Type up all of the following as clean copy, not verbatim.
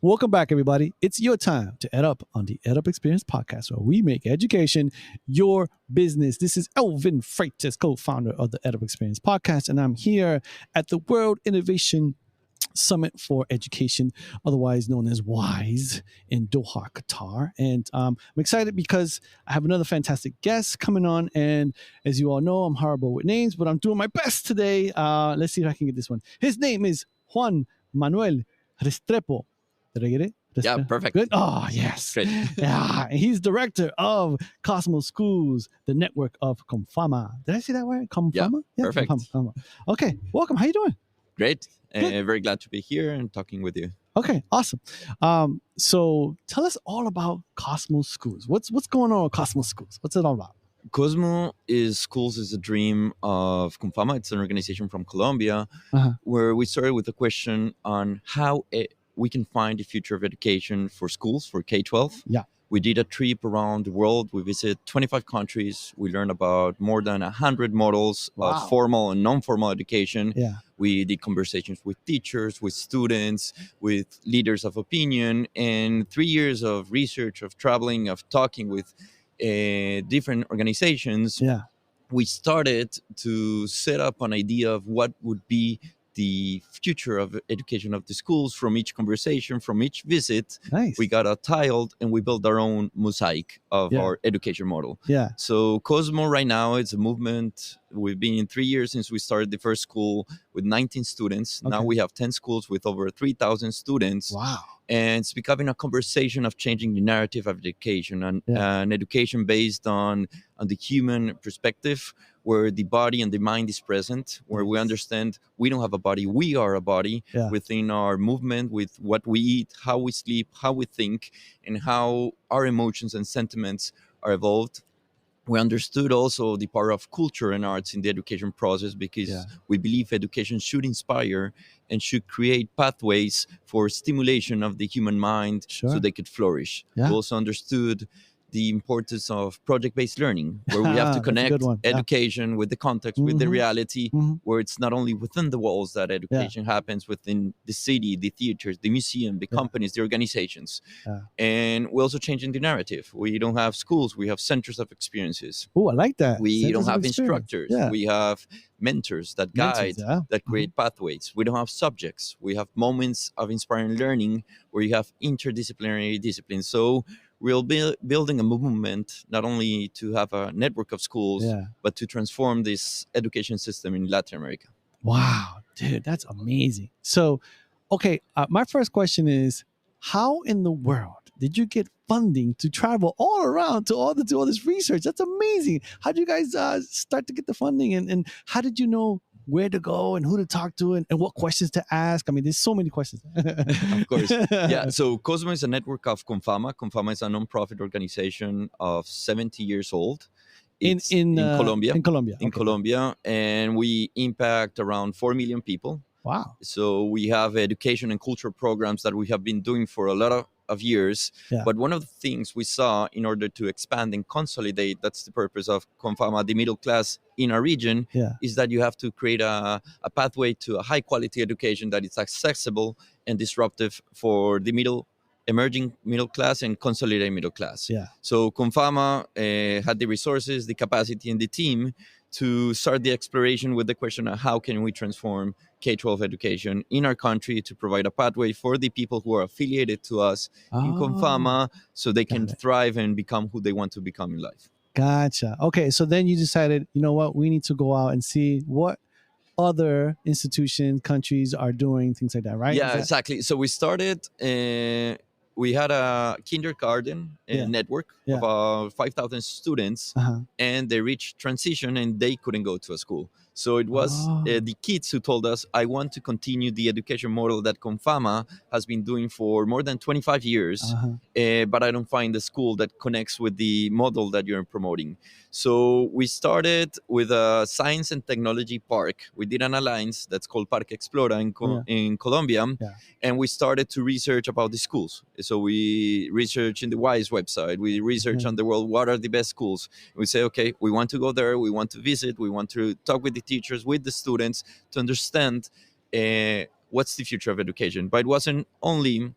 Welcome back, everybody. It's your time to EdUp on the EdUp Experience podcast, where we make education your business. This is Elvin Freitas, co-founder of the EdUp Experience podcast, and I'm here at the World Innovation Summit for Education, otherwise known as WISE, in Doha, Qatar. And I'm excited because I have another fantastic guest coming on. And as you all know, I'm horrible with names, but I'm doing my best today. Let's see if I can get this one. His name is Juan Manuel Restrepo. Did I get it? Yeah, perfect. Good. Oh, yes. Great. Yeah, and he's director of Cosmo Schools, the network of Confama. Did I say that right? Confama? Yeah, perfect. Confama. Okay, welcome. How you doing? Great. Very glad to be here and talking with you. Okay, awesome. So tell us all about Cosmo Schools. What's going on with Cosmo Schools? What's it all about? Cosmo Schools is a dream of Confama. It's an organization from Colombia where we started with a question on how we can find the future of education for schools, for K-12. Yeah. We did a trip around the world. We visited 25 countries. We learned about more than 100 models of formal and non-formal education. Yeah. We did conversations with teachers, with students, with leaders of opinion, and 3 years of research, of traveling, of talking with different organizations. Yeah. We started to set up an idea of what would be the future of education of the schools. From each conversation, from each visit. Nice. We got a tiled and we built our own mosaic of our education model. Yeah. So Cosmo right now, it's a movement. We've been in 3 years since we started the first school with 19 students. Okay. Now we have 10 schools with over 3,000 students. Wow. And it's becoming a conversation of changing the narrative of education and an education based on the human perspective, where the body and the mind is present, where we understand we don't have a body, we are a body within our movement, with what we eat, how we sleep, how we think, and how our emotions and sentiments are evolved. We understood also the power of culture and arts in the education process, because we believe education should inspire and should create pathways for stimulation of the human mind so they could flourish. Yeah. We also understood the importance of project-based learning, where we have to connect education with the context, with the reality, where it's not only within the walls that education happens, within the city, the theaters, the museum, the companies, the organizations. And we're also changing the narrative. We don't have schools, we have centers of experiences. Oh, I like that. We Centers don't have of experience. instructors. We have mentors that guide, that create pathways. We don't have subjects. We have moments of inspiring learning where you have interdisciplinary disciplines. So we're building a movement not only to have a network of schools, but to transform this education system in Latin America. Wow, dude, that's amazing. So, okay, my first question is, how in the world did you get funding to travel all around to all this research? That's amazing. How did you guys start to get the funding, and how did you know where to go and who to talk to and what questions to ask? I mean, there's so many questions. Of course. Yeah. So Cosmo is a network of Confama. Confama is a nonprofit organization of 70 years old. It's in Colombia. In Colombia. In Colombia. And we impact around 4 million people. Wow. So we have education and cultural programs that we have been doing for a lot of years. But one of the things we saw, in order to expand and consolidate, that's the purpose of Confama, the middle class in our region, is that you have to create a pathway to a high quality education that is accessible and disruptive for the emerging middle class and consolidated middle class. So Confama had the resources, the capacity, and the team to start the exploration with the question of how can we transform K-12 education in our country to provide a pathway for the people who are affiliated to us in Confama, so they can thrive and become who they want to become in life. Gotcha. Okay, so then you decided, you know what, we need to go out and see what other institutions, countries are doing, things like that, right? Yeah, exactly. So we started, we had a kindergarten network of about 5,000 students, and they reached transition and they couldn't go to a school. So it was the kids who told us, I want to continue the education model that Confama has been doing for more than 25 years, but I don't find a school that connects with the model that you're promoting. So we started with a science and technology park. We did an alliance that's called Parque Explora in Colombia, and we started to research about the schools. So we research in the WISE website, we research on the world, what are the best schools? We say, okay, we want to go there, we want to visit, we want to talk with the teachers, with the students, to understand what's the future of education. But it wasn't only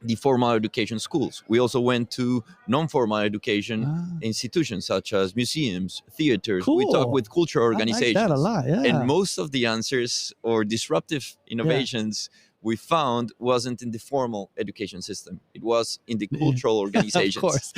the formal education schools. We also went to non-formal education institutions such as museums, theaters. Cool. We talked with cultural organizations. I like that a lot, yeah. And most of the answers or disruptive innovations we found wasn't in the formal education system. It was in the cultural organizations. Of course.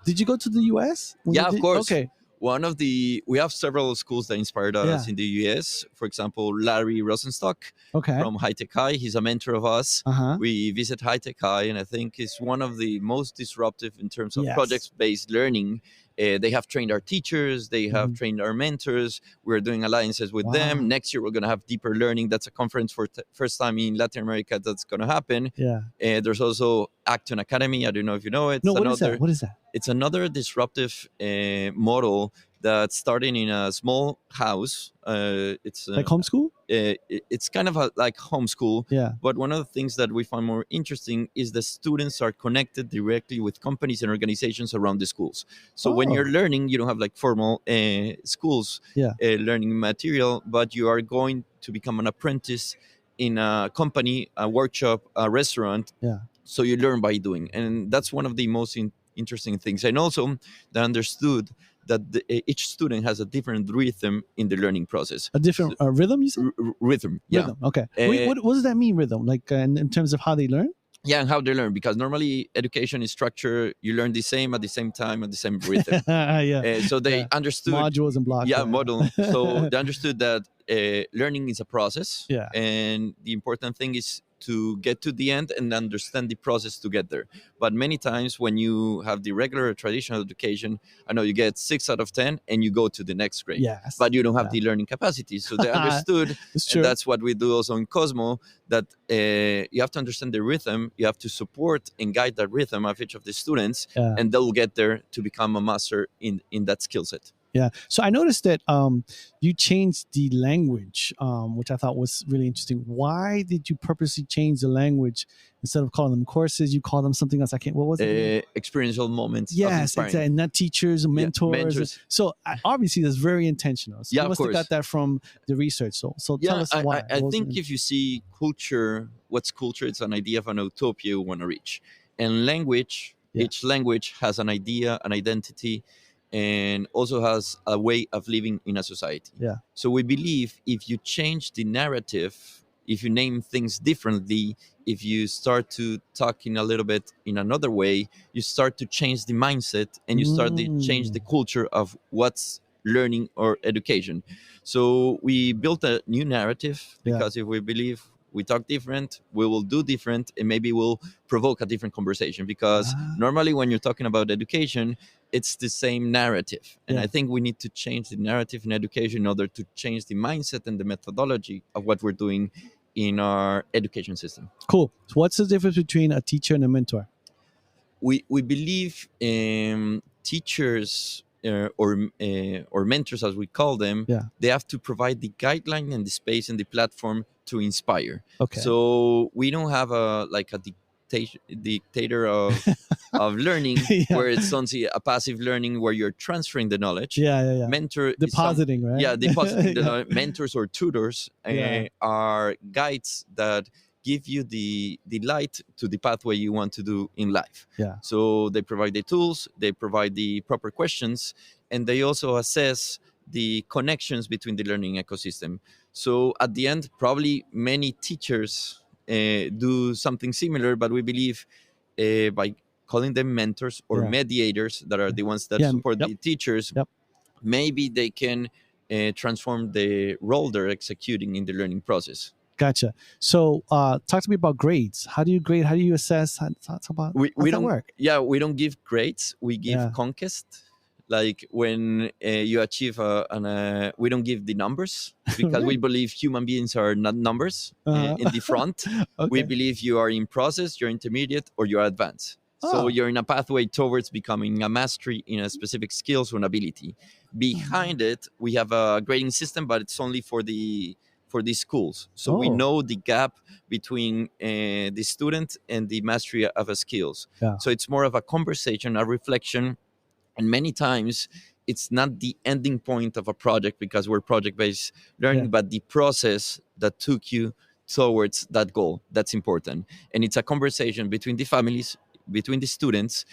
Did you go to the US? Yeah, of course. Okay. We have several schools that inspired us in the US. For example, Larry Rosenstock from High Tech High. He's a mentor of us. We visit High Tech High, and I think it's one of the most disruptive in terms of project-based learning. They have trained our teachers. They have trained our mentors. We're doing alliances with them. Next year, we're going to have Deeper Learning. That's a conference for first time in Latin America that's going to happen. There's also Acton Academy. I don't know if you know it. No, what is that? What is that? It's another disruptive model that's starting in a small house. It's like homeschool? It's kind of like homeschool. Yeah. But one of the things that we find more interesting is the students are connected directly with companies and organizations around the schools. So when you're learning, you don't have like formal schools learning material, but you are going to become an apprentice in a company, a workshop, a restaurant. Yeah. So you learn by doing, and that's one of the most interesting things. And also, they understood that each student has a different rhythm in the learning process. A different rhythm, you said? Rhythm, yeah. Rhythm, okay. What does that mean, rhythm? Like in terms of how they learn? Yeah, and how they learn, because normally education is structured, you learn the same at the same time, at the same rhythm. So they understood modules and blocks. Yeah, model. So they understood that learning is a process. Yeah. And the important thing is to get to the end and understand the process to get there. But many times when you have the regular traditional education, I know you get 6 out of 10 and you go to the next grade. Yes. But you don't have the learning capacity. So they understood, and that's what we do also in Cosmo, that you have to understand the rhythm, you have to support and guide the rhythm of each of the students, and they'll get there to become a master in that skill set. Yeah. So I noticed that you changed the language, which I thought was really interesting. Why did you purposely change the language? Instead of calling them courses, you call them something else. What was it? Experiential moments. Yes, exactly. And not teachers, mentors. So obviously that's very intentional. So you must have got that from the research. So tell us why. I think if you see culture, what's culture? It's an idea of an utopia you want to reach. And language, each language has an idea, an identity, and also has a way of living in a society. Yeah. So we believe if you change the narrative, if you name things differently, if you start to talk in a little bit in another way, you start to change the mindset and you start to change the culture of what's learning or education. So we built a new narrative because if we believe we talk different, we will do different, and maybe we'll provoke a different conversation, because normally when you're talking about education, it's the same narrative. And I think we need to change the narrative in education in order to change the mindset and the methodology of what we're doing in our education system. Cool. So what's the difference between a teacher and a mentor? We believe teachers or mentors, as we call them, they have to provide the guideline and the space and the platform to inspire. Okay. So we don't have a dictator of learning where it's only a passive learning where you're transferring the knowledge. Mentor depositing, right? Yeah, depositing the knowledge. Mentors or tutors are guides that give you the light to the pathway you want to do in life. Yeah. So they provide the tools, they provide the proper questions, and they also assess the connections between the learning ecosystem. So at the end, probably many teachers do something similar, but we believe by calling them mentors or mediators, that are the ones that support the teachers, maybe they can transform the role they're executing in the learning process. Gotcha. So talk to me about grades. How do you grade? How do you assess? How does that work? Yeah, we don't give grades. We give conquest. Like when you achieve we don't give the numbers, because we believe human beings are not numbers in the front. Okay. We believe you are in process, you're intermediate, or you're advanced. So you're in a pathway towards becoming a mastery in a specific skills or an ability. Behind it, we have a grading system, but it's only for these schools. So we know the gap between the student and the mastery of a skills. Yeah. So it's more of a conversation, a reflection. And many times it's not the ending point of a project, because we're project-based learning, but the process that took you towards that goal. That's important. And it's a conversation between the families, between the students,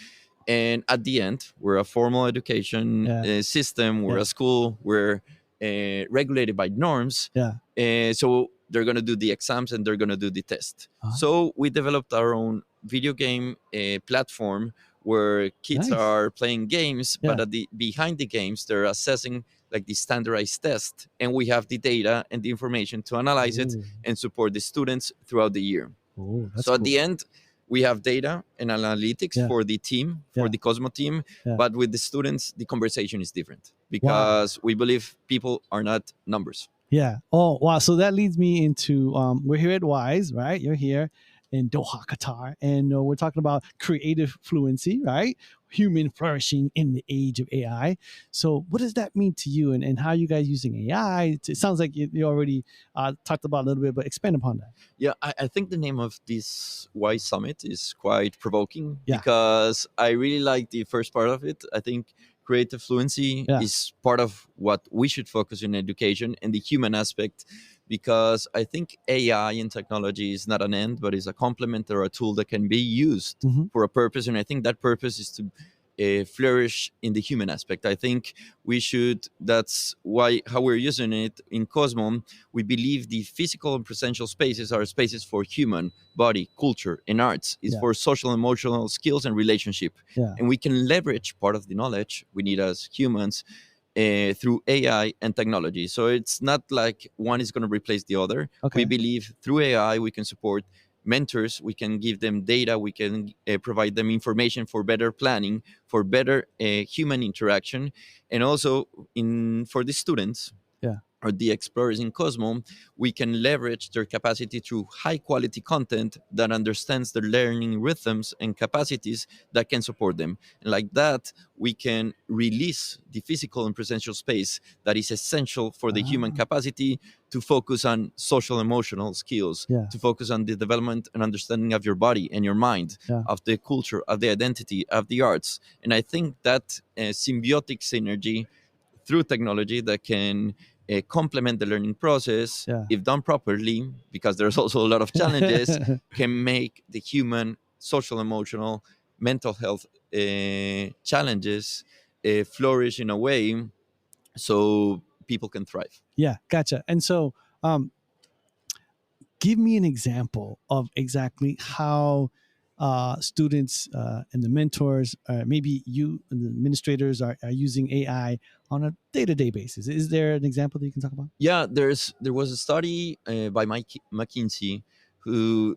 and at the end, we're a formal education system, we're a school, we're regulated by norms. So they're going to do the exams and they're going to do the test. So we developed our own video game platform where kids are playing games, but at the behind the games, they're assessing like the standardized test, and we have the data and the information to analyze it and support the students throughout the year. So at the end, we have data and analytics for the team, for the Cosmo team, but with the students, the conversation is different because we believe people are not numbers. Yeah. Oh, wow. So that leads me into we're here at Wise, right? You're here in Doha, Qatar, and we're talking about creative fluency, right? Human flourishing in the age of AI. So, what does that mean to you, and how are you guys using AI? It sounds like you already talked about it a little bit, but expand upon that. Yeah, I think the name of this Wise Summit is quite provoking because I really like the first part of it. I think creative fluency is part of what we should focus in education and the human aspect, because I think AI and technology is not an end, but is a complement or a tool that can be used for a purpose. And I think that purpose is to flourish in the human aspect. I think we should, that's why, how we're using it in Cosmo, we believe the physical and presential spaces are spaces for human body, culture, and arts. It's for social, emotional skills and relationship. And we can leverage part of the knowledge we need as humans through AI and technology. So it's not like one is going to replace the other. We believe through AI we can support mentors, we can give them data, we can provide them information for better planning, for better human interaction, and also for the students or the explorers in Cosmo, we can leverage their capacity through high quality content that understands their learning rhythms and capacities that can support them. And like that, we can release the physical and presential space that is essential for the human capacity to focus on social emotional skills, to focus on the development and understanding of your body and your mind, of the culture, of the identity, of the arts. And I think that symbiotic synergy through technology that can complement the learning process, if done properly, because there's also a lot of challenges, can make the human social, emotional, mental health challenges flourish in a way so people can thrive. Yeah, gotcha. And so give me an example of exactly how students and the mentors, maybe you and the administrators are using AI on a day-to-day basis. Is there an example that you can talk about? Yeah, there was a study by McKinsey who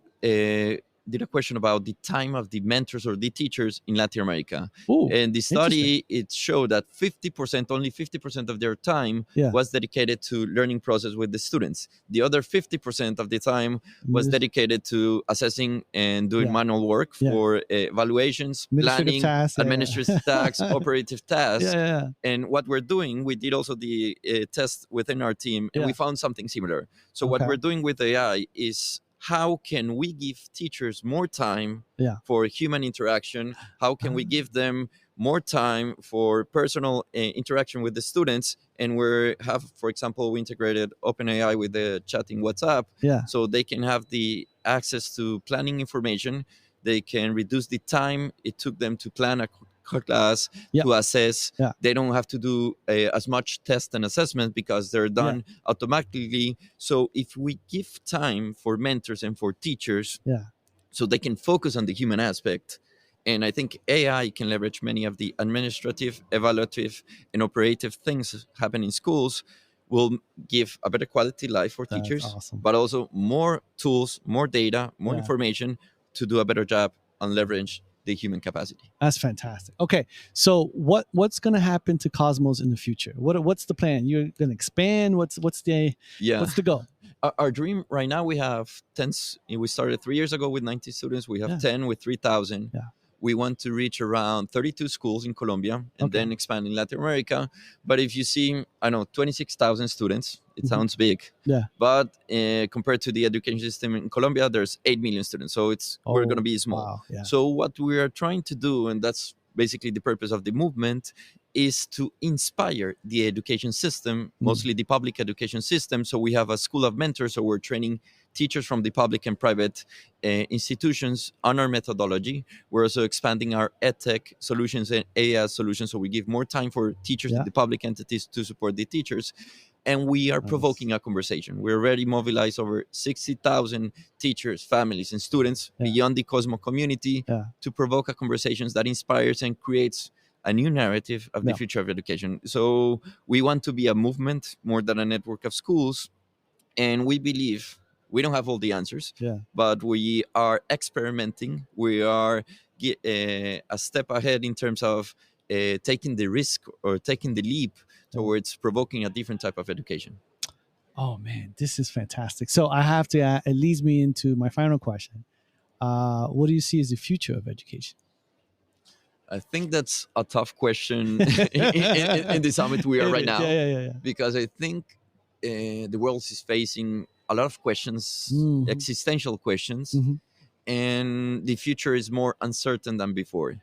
did a question about the time of the mentors or the teachers in Latin America. Ooh, and the study, it showed that 50%, only 50% of their time was dedicated to learning process with the students. The other 50% of the time was dedicated to assessing and doing manual work for evaluations, planning, tasks, administrative tasks, operative tasks. And what we're doing, we did also the test within our team, and we found something similar. So what we're doing with AI is, how can we give teachers more time for human interaction? How can we give them more time for personal interaction with the students? And we have, for example, we integrated OpenAI with the chat in WhatsApp, so they can have the access to planning information. They can reduce the time it took them to plan a class, to assess. They don't have to do as much test and assessment because they're done automatically. So if we give time for mentors and for teachers, so they can focus on the human aspect, and I think AI can leverage many of the administrative, evaluative, and operative things happen in schools, will give a better quality life for teachers, but also more tools, more data, more information to do a better job on leverage the human capacity. That's fantastic. Okay, so what's going to happen to Cosmos in the future? What's the plan? You're going to expand? What's the goal? Our dream right now, we have 10. We started 3 years ago with 90 students. We have 10 with 3,000. We want to reach around 32 schools in Colombia and then expand in Latin America. But if you see, I know 26,000 students, it sounds big. But compared to the education system in Colombia, there's 8 million students. So we're going to be small. Wow, So what we are trying to do, and that's basically the purpose of the movement, is to inspire the education system, mostly the public education system. So we have a school of mentors. So we're training teachers from the public and private institutions on our methodology. We're also expanding our edtech solutions and AI solutions, so we give more time for teachers in the public entities to support the teachers. And we are provoking a conversation. We already mobilized over 60,000 teachers, families, and students beyond the Cosmo community to provoke a conversation that inspires and creates a new narrative of the future of education. So we want to be a movement more than a network of schools. And we believe we don't have all the answers, but we are experimenting. We are a step ahead in terms of taking the risk or taking the leap towards provoking a different type of education. Oh man, this is fantastic. So I have to, it leads me into my final question. What do you see as the future of education? I think that's a tough question in the summit we are right now, because I think the world is facing a lot of questions, existential questions, and the future is more uncertain than before.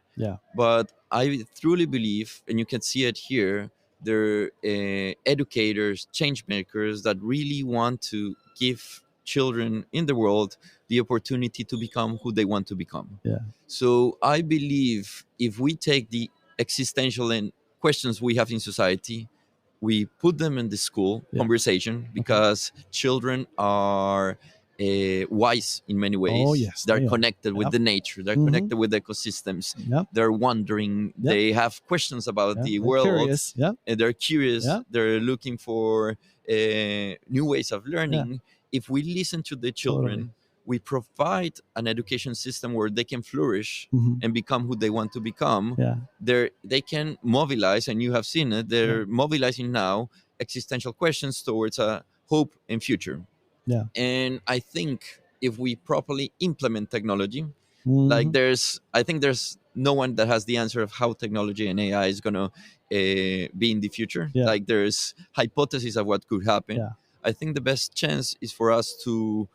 But I truly believe, and you can see it here, there are educators, change makers that really want to give children in the world the opportunity to become who they want to become. So I believe if we take the existential and questions we have in society, we put them in the school conversation, because children are wise in many ways. Oh, yes, they're connected with the nature. They're connected with ecosystems. They're wondering. They have questions about the world. Curious. And they're curious. They're looking for new ways of learning. If we listen to the children, we provide an education system where they can flourish and become who they want to become. They can mobilize, and you have seen it, they're mobilizing now existential questions towards a hope and future. And I think if we properly implement technology, like I think there's no one that has the answer of how technology and AI is going to be in the future. Like there's hypotheses of what could happen. I think the best chance is for us to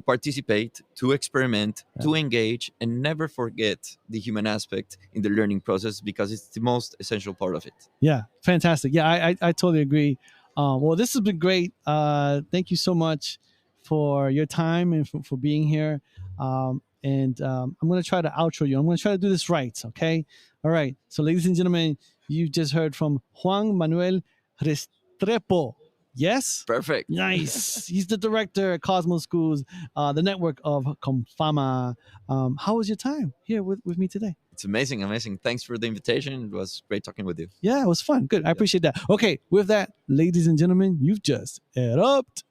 participate, to experiment, to engage, and never forget the human aspect in the learning process, because it's the most essential part of it. Yeah, fantastic. Yeah, I totally agree. Well, this has been great. Thank you so much for your time and for being here. I'm going to try to outro you. I'm going to try to do this right, okay? All right. So, ladies and gentlemen, you just heard from Juan Manuel Restrepo. Yes? Perfect. Nice. He's the director at Cosmo Schools, the network of Confama. How was your time here with me today? It's amazing. Thanks for the invitation. It was great talking with you. Yeah, it was fun. Good. I appreciate that. Okay, with that, ladies and gentlemen, you've just EdUp'd.